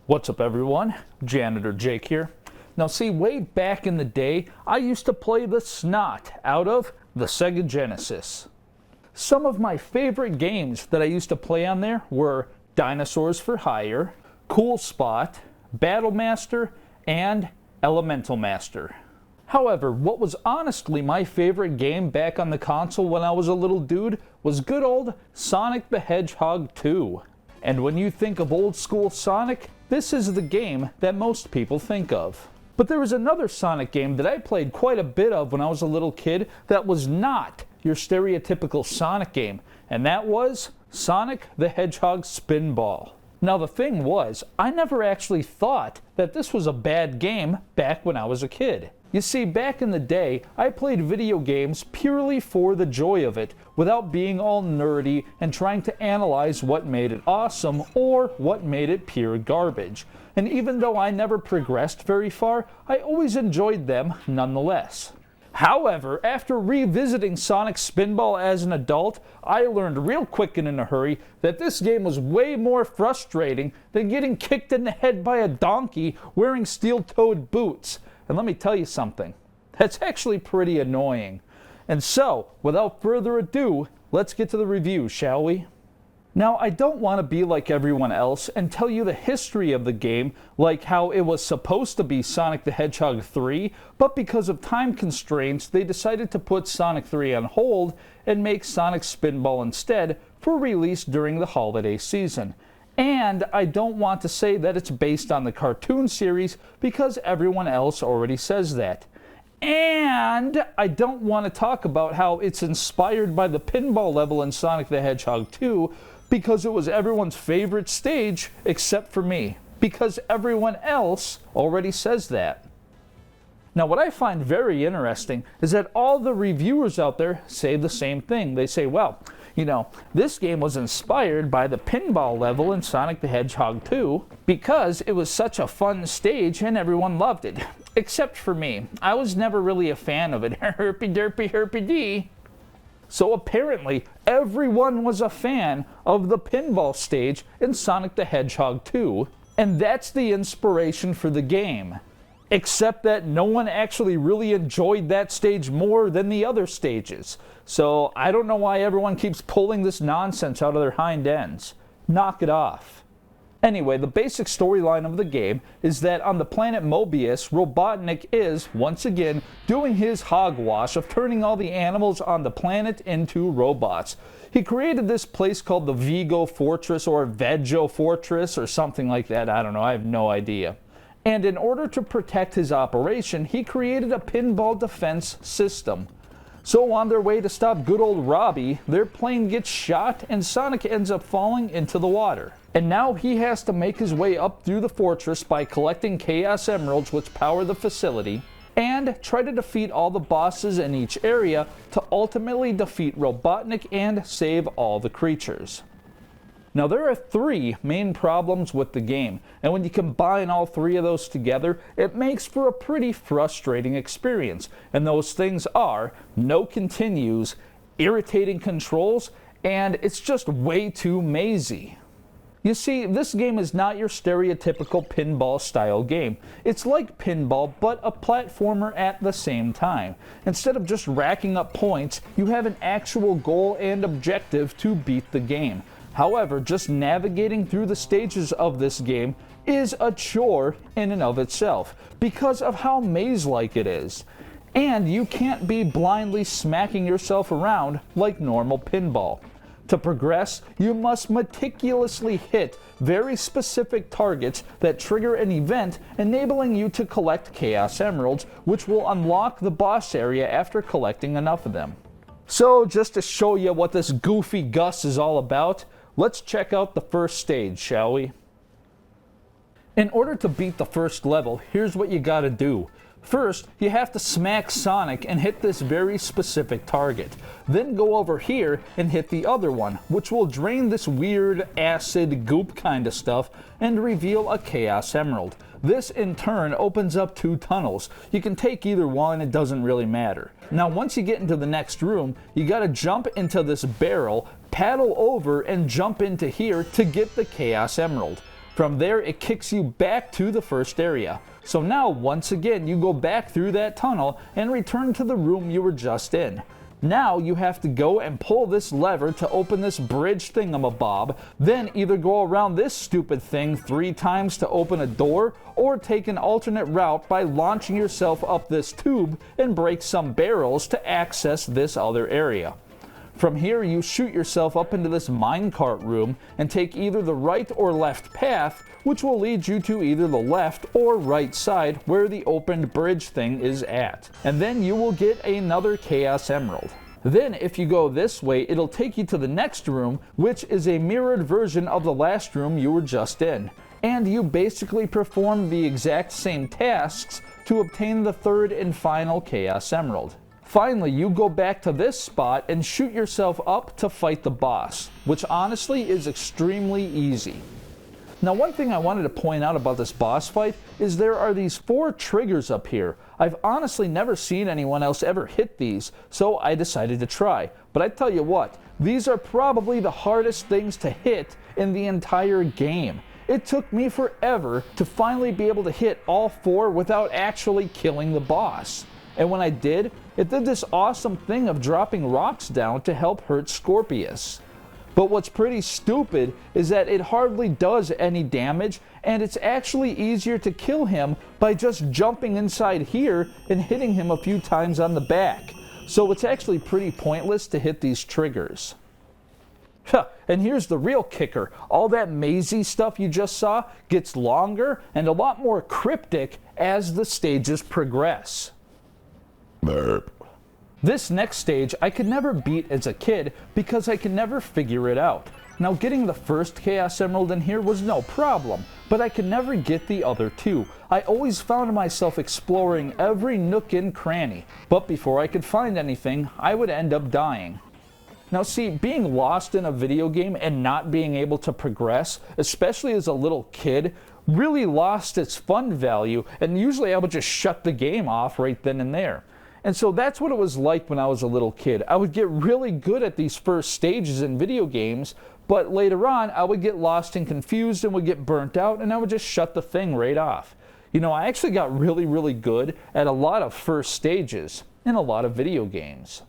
What's up everyone, Janitor Jake here. Now see, way back in the day, I used to play the snot out of the Sega Genesis. Some of my favorite games that I used to play on there were Dinosaurs for Hire, Cool Spot, Battle Master, and Elemental Master. However, what was honestly my favorite game back on the console when I was a little dude was good old Sonic the Hedgehog 2. And when you think of old school Sonic, this is the game that most people think of. But there was another Sonic game that I played quite a bit of when I was a little kid that was not your stereotypical Sonic game, and that was Sonic the Hedgehog Spinball. Now the thing was, I never actually thought that this was a bad game back when I was a kid. You see, back in the day, I played video games purely for the joy of it, without being all nerdy and trying to analyze what made it awesome or what made it pure garbage. And even though I never progressed very far, I always enjoyed them nonetheless. However, after revisiting Sonic Spinball as an adult, I learned real quick and in a hurry that this game was way more frustrating than getting kicked in the head by a donkey wearing steel-toed boots. And let me tell you something, that's actually pretty annoying. And so, without further ado, let's get to the review, shall we? Now, I don't want to be like everyone else and tell you the history of the game, like how it was supposed to be Sonic the Hedgehog 3, but because of time constraints, they decided to put Sonic 3 on hold and make Sonic Spinball instead for release during the holiday season. And I don't want to say that it's based on the cartoon series because everyone else already says that. And I don't want to talk about how it's inspired by the pinball level in Sonic the Hedgehog 2 because it was everyone's favorite stage except for me, because everyone else already says that. Now what I find very interesting is that all the reviewers out there say the same thing. They say, well, you know, this game was inspired by the pinball level in Sonic the Hedgehog 2 because it was such a fun stage and everyone loved it. Except for me. I was never really a fan of it. Herpy derpy herpy dee. So apparently everyone was a fan of the pinball stage in Sonic the Hedgehog 2, and that's the inspiration for the game. Except that no one actually really enjoyed that stage more than the other stages. So I don't know why everyone keeps pulling this nonsense out of their hind ends. Knock it off. Anyway, the basic storyline of the game is that on the planet Mobius, Robotnik is, once again, doing his hogwash of turning all the animals on the planet into robots. He created this place called the Vigo Fortress or Veggio Fortress or something like that. I don't know, I have no idea. And in order to protect his operation, he created a pinball defense system. So on their way to stop good old Robbie, their plane gets shot and Sonic ends up falling into the water. And now he has to make his way up through the fortress by collecting Chaos Emeralds which power the facility, and try to defeat all the bosses in each area to ultimately defeat Robotnik and save all the creatures. Now there are three main problems with the game, and when you combine all three of those together, it makes for a pretty frustrating experience. And those things are no continues, irritating controls, and it's just way too mazy. You see, this game is not your stereotypical pinball style game. It's like pinball, but a platformer at the same time. Instead of just racking up points, you have an actual goal and objective to beat the game. However, just navigating through the stages of this game is a chore in and of itself because of how maze-like it is. And you can't be blindly smacking yourself around like normal pinball. To progress, you must meticulously hit very specific targets that trigger an event enabling you to collect Chaos Emeralds, which will unlock the boss area after collecting enough of them. So just to show you what this goofy Gus is all about, let's check out the first stage, shall we? In order to beat the first level, here's what you gotta do. First, you have to smack Sonic and hit this very specific target. Then go over here and hit the other one, which will drain this weird acid goop kind of stuff and reveal a Chaos Emerald. This in turn opens up two tunnels. You can take either one, it doesn't really matter. Now once you get into the next room, you gotta jump into this barrel, paddle over and jump into here to get the Chaos Emerald. From there, it kicks you back to the first area. So now, once again, you go back through that tunnel and return to the room you were just in. Now you have to go and pull this lever to open this bridge thingamabob, then either go around this stupid thing 3 times to open a door, or take an alternate route by launching yourself up this tube and break some barrels to access this other area. From here, you shoot yourself up into this minecart room and take either the right or left path, which will lead you to either the left or right side where the opened bridge thing is at. And then you will get another Chaos Emerald. Then if you go this way, it'll take you to the next room, which is a mirrored version of the last room you were just in. And you basically perform the exact same tasks to obtain the third and final Chaos Emerald. Finally, you go back to this spot and shoot yourself up to fight the boss, which honestly is extremely easy. Now, one thing I wanted to point out about this boss fight is there are these 4 triggers up here. I've honestly never seen anyone else ever hit these, so I decided to try. But I tell you what, these are probably the hardest things to hit in the entire game. It took me forever to finally be able to hit all 4 without actually killing the boss. And when I did, it did this awesome thing of dropping rocks down to help hurt Scorpius. But what's pretty stupid is that it hardly does any damage, and it's actually easier to kill him by just jumping inside here and hitting him a few times on the back. So it's actually pretty pointless to hit these triggers. And here's the real kicker. All that mazy stuff you just saw gets longer and a lot more cryptic as the stages progress. Burp. This next stage I could never beat as a kid because I could never figure it out. Now, getting the first Chaos Emerald in here was no problem, but I could never get the other 2. I always found myself exploring every nook and cranny, but before I could find anything, I would end up dying. Now see, being lost in a video game and not being able to progress, especially as a little kid, really lost its fun value, and usually I would just shut the game off right then and there. And so that's what it was like when I was a little kid. I would get really good at these first stages in video games, but later on I would get lost and confused and would get burnt out, and I would just shut the thing right off. You know, I actually got really good at a lot of first stages in a lot of video games.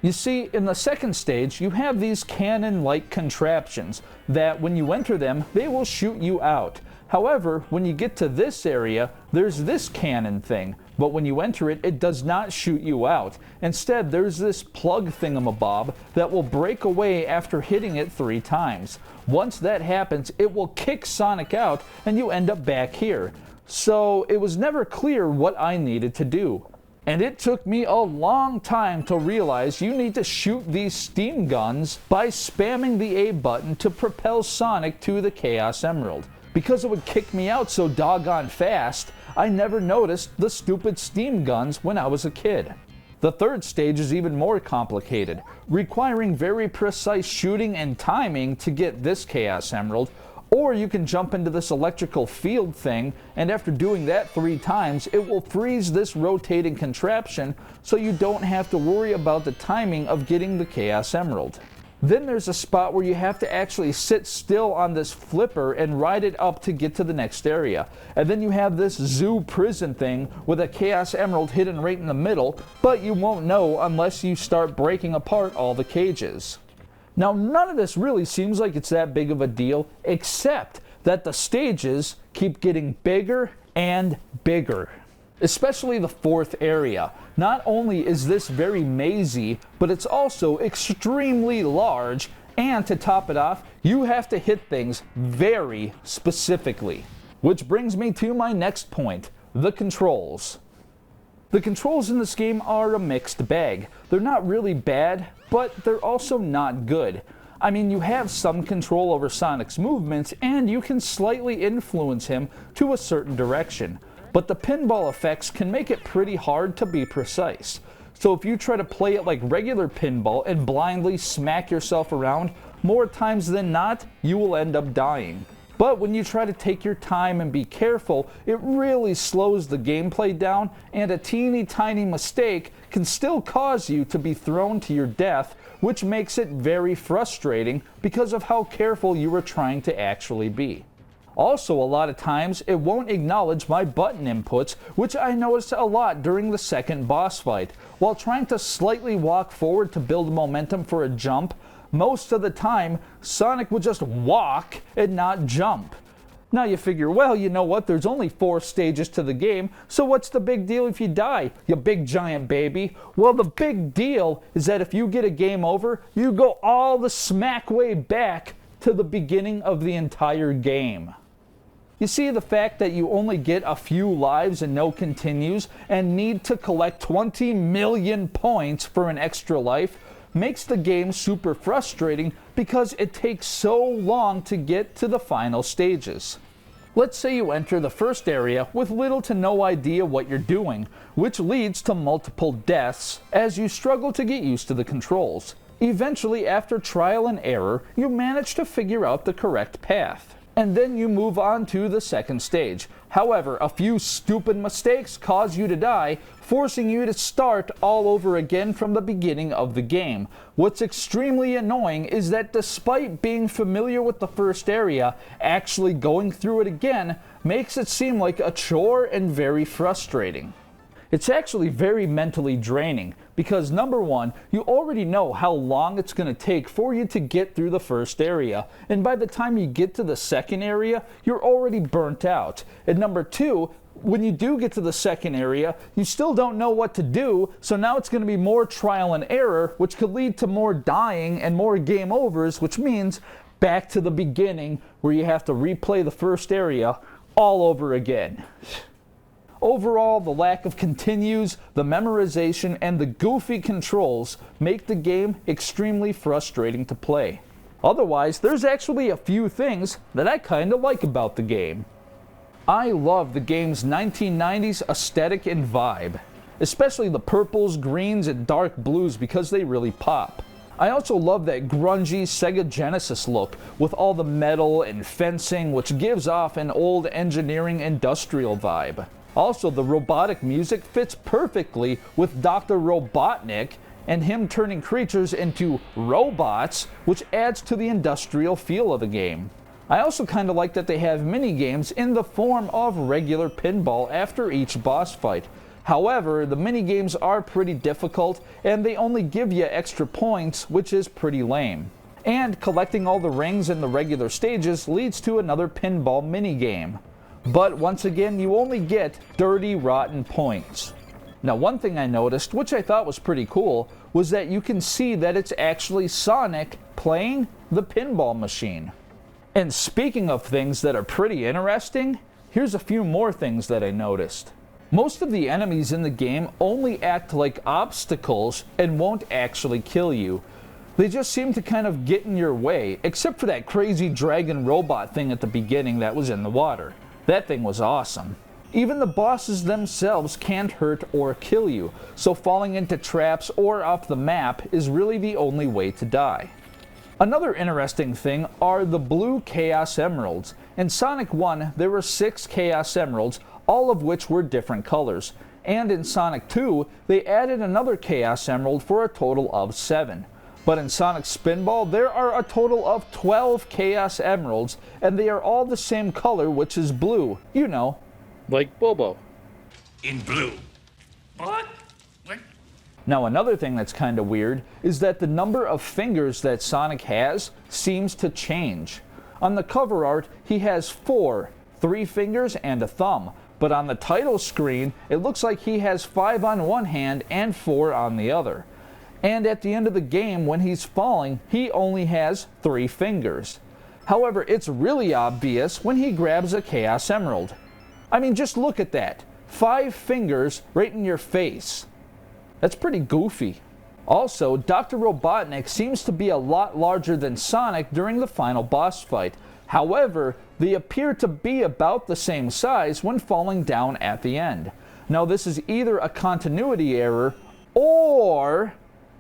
You see, in the second stage, you have these cannon-like contraptions that when you enter them, they will shoot you out. However, when you get to this area, there's this cannon thing, but when you enter it, it does not shoot you out. Instead, there's this plug thingamabob that will break away after hitting it 3 times. Once that happens, it will kick Sonic out and you end up back here. So it was never clear what I needed to do. And it took me a long time to realize you need to shoot these steam guns by spamming the A button to propel Sonic to the Chaos Emerald. Because it would kick me out so doggone fast, I never noticed the stupid steam guns when I was a kid. The third stage is even more complicated, requiring very precise shooting and timing to get this Chaos Emerald, or you can jump into this electrical field thing, and after doing that 3 times, it will freeze this rotating contraption so you don't have to worry about the timing of getting the Chaos Emerald. Then there's a spot where you have to actually sit still on this flipper and ride it up to get to the next area. And then you have this zoo prison thing with a Chaos Emerald hidden right in the middle, but you won't know unless you start breaking apart all the cages. Now, none of this really seems like it's that big of a deal, except that the stages keep getting bigger and bigger. Especially the 4th area. Not only is this very mazy, but it's also extremely large, and to top it off, you have to hit things very specifically. Which brings me to my next point, the controls. The controls in this game are a mixed bag. They're not really bad, but they're also not good. I mean, you have some control over Sonic's movements, and you can slightly influence him to a certain direction. But the pinball effects can make it pretty hard to be precise. So if you try to play it like regular pinball and blindly smack yourself around, more times than not, you will end up dying. But when you try to take your time and be careful, it really slows the gameplay down, and a teeny tiny mistake can still cause you to be thrown to your death, which makes it very frustrating because of how careful you were trying to actually be. Also, a lot of times, it won't acknowledge my button inputs, which I noticed a lot during the second boss fight. While trying to slightly walk forward to build momentum for a jump, most of the time, Sonic would just walk and not jump. Now you figure, well, you know what, there's only 4 stages to the game, so what's the big deal if you die, you big giant baby? Well, the big deal is that if you get a game over, you go all the smack way back to the beginning of the entire game. You see, the fact that you only get a few lives and no continues, and need to collect 20 million points for an extra life, makes the game super frustrating because it takes so long to get to the final stages. Let's say you enter the first area with little to no idea what you're doing, which leads to multiple deaths as you struggle to get used to the controls. Eventually, after trial and error, you manage to figure out the correct path. And then you move on to the second stage. However, a few stupid mistakes cause you to die, forcing you to start all over again from the beginning of the game. What's extremely annoying is that despite being familiar with the first area, actually going through it again makes it seem like a chore and very frustrating. It's actually very mentally draining because number one, you already know how long it's going to take for you to get through the first area, and by the time you get to the second area, you're already burnt out. And number two, when you do get to the second area, you still don't know what to do, so now it's going to be more trial and error, which could lead to more dying and more game overs, which means back to the beginning where you have to replay the first area all over again. Overall, the lack of continues, the memorization, and the goofy controls make the game extremely frustrating to play. Otherwise, there's actually a few things that I kinda like about the game. I love the game's 1990s aesthetic and vibe, especially the purples, greens, and dark blues because they really pop. I also love that grungy Sega Genesis look with all the metal and fencing, which gives off an old engineering industrial vibe. Also, the robotic music fits perfectly with Dr. Robotnik and him turning creatures into robots, which adds to the industrial feel of the game. I also kind of like that they have mini-games in the form of regular pinball after each boss fight. However, the mini-games are pretty difficult and they only give you extra points, which is pretty lame. And collecting all the rings in the regular stages leads to another pinball mini-game. But once again, you only get dirty, rotten points. Now, one thing I noticed, which I thought was pretty cool, was that you can see that it's actually Sonic playing the pinball machine. And speaking of things that are pretty interesting, here's a few more things that I noticed. Most of the enemies in the game only act like obstacles and won't actually kill you. They just seem to kind of get in your way, except for that crazy dragon robot thing at the beginning that was in the water. That thing was awesome. Even the bosses themselves can't hurt or kill you, so falling into traps or off the map is really the only way to die. Another interesting thing are the blue Chaos Emeralds. In Sonic 1, there were 6 Chaos Emeralds, all of which were different colors. And in Sonic 2, they added another Chaos Emerald for a total of 7. But in Sonic Spinball, there are a total of 12 Chaos Emeralds, and they are all the same color, which is blue. You know. Like Bobo. In blue. What? Now, another thing that's kind of weird is that the number of fingers that Sonic has seems to change. On the cover art, he has 4, 3 fingers and a thumb. But on the title screen, it looks like he has 5 on one hand and 4 on the other. And at the end of the game, when he's falling, he only has 3 fingers. However, it's really obvious when he grabs a Chaos Emerald. I mean, just look at that. 5 fingers right in your face. That's pretty goofy. Also, Dr. Robotnik seems to be a lot larger than Sonic during the final boss fight. However, they appear to be about the same size when falling down at the end. Now, this is either a continuity error or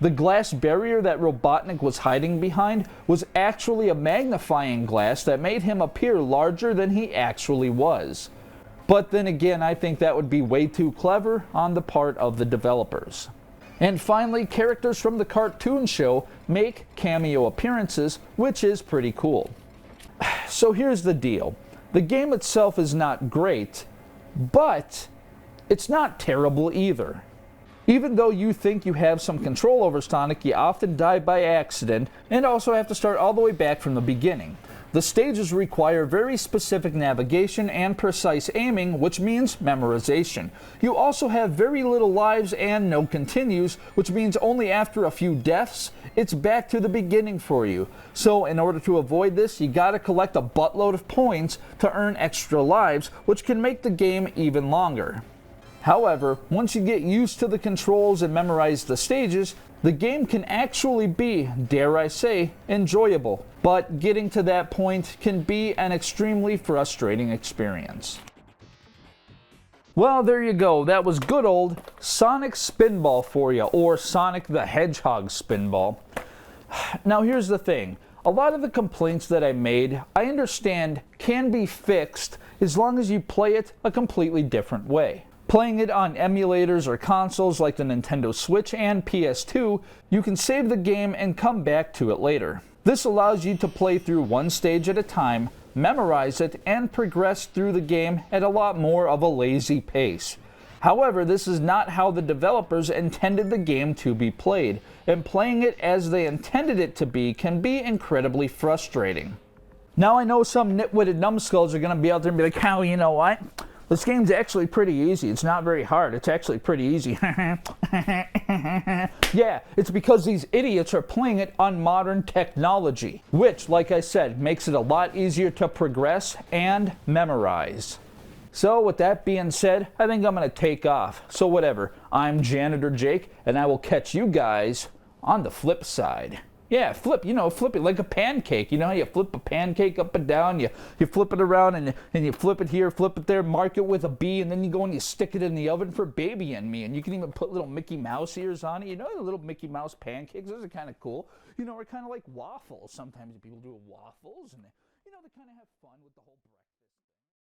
the glass barrier that Robotnik was hiding behind was actually a magnifying glass that made him appear larger than he actually was. But then again, I think that would be way too clever on the part of the developers. And finally, characters from the cartoon show make cameo appearances, which is pretty cool. So here's the deal. The game itself is not great, but it's not terrible either. Even though you think you have some control over Sonic, you often die by accident and also have to start all the way back from the beginning. The stages require very specific navigation and precise aiming, which means memorization. You also have very little lives and no continues, which means only after a few deaths, it's back to the beginning for you. So in order to avoid this, you gotta collect a buttload of points to earn extra lives, which can make the game even longer. However, once you get used to the controls and memorize the stages, the game can actually be, dare I say, enjoyable. But getting to that point can be an extremely frustrating experience. Well, there you go. That was good old Sonic Spinball for you, or Sonic the Hedgehog Spinball. Now here's the thing. A lot of the complaints that I made, I understand can be fixed as long as you play it a completely different way. Playing it on emulators or consoles like the Nintendo Switch and PS2, you can save the game and come back to it later. This allows you to play through one stage at a time, memorize it, and progress through the game at a lot more of a lazy pace. However, this is not how the developers intended the game to be played, and playing it as they intended it to be can be incredibly frustrating. Now I know some nitwitted numbskulls are going to be out there and be like, "How, you know what? This game's actually pretty easy. It's not very hard. It's actually pretty easy." Yeah, it's because these idiots are playing it on modern technology, which, like I said, makes it a lot easier to progress and memorize. So with that being said, I think I'm going to take off. So whatever, I'm Janitor Jake, and I will catch you guys on the flip side. Yeah, flip it like a pancake. You know how you flip a pancake up and down, you flip it around and you flip it here, flip it there, mark it with a B, and then you go and you stick it in the oven for Baby and Me. And you can even put little Mickey Mouse ears on it. You know, the little Mickey Mouse pancakes, those are kind of cool. You know, we're kind of like waffles. Sometimes people do waffles, and you know, they kind of have fun with the whole breakfast.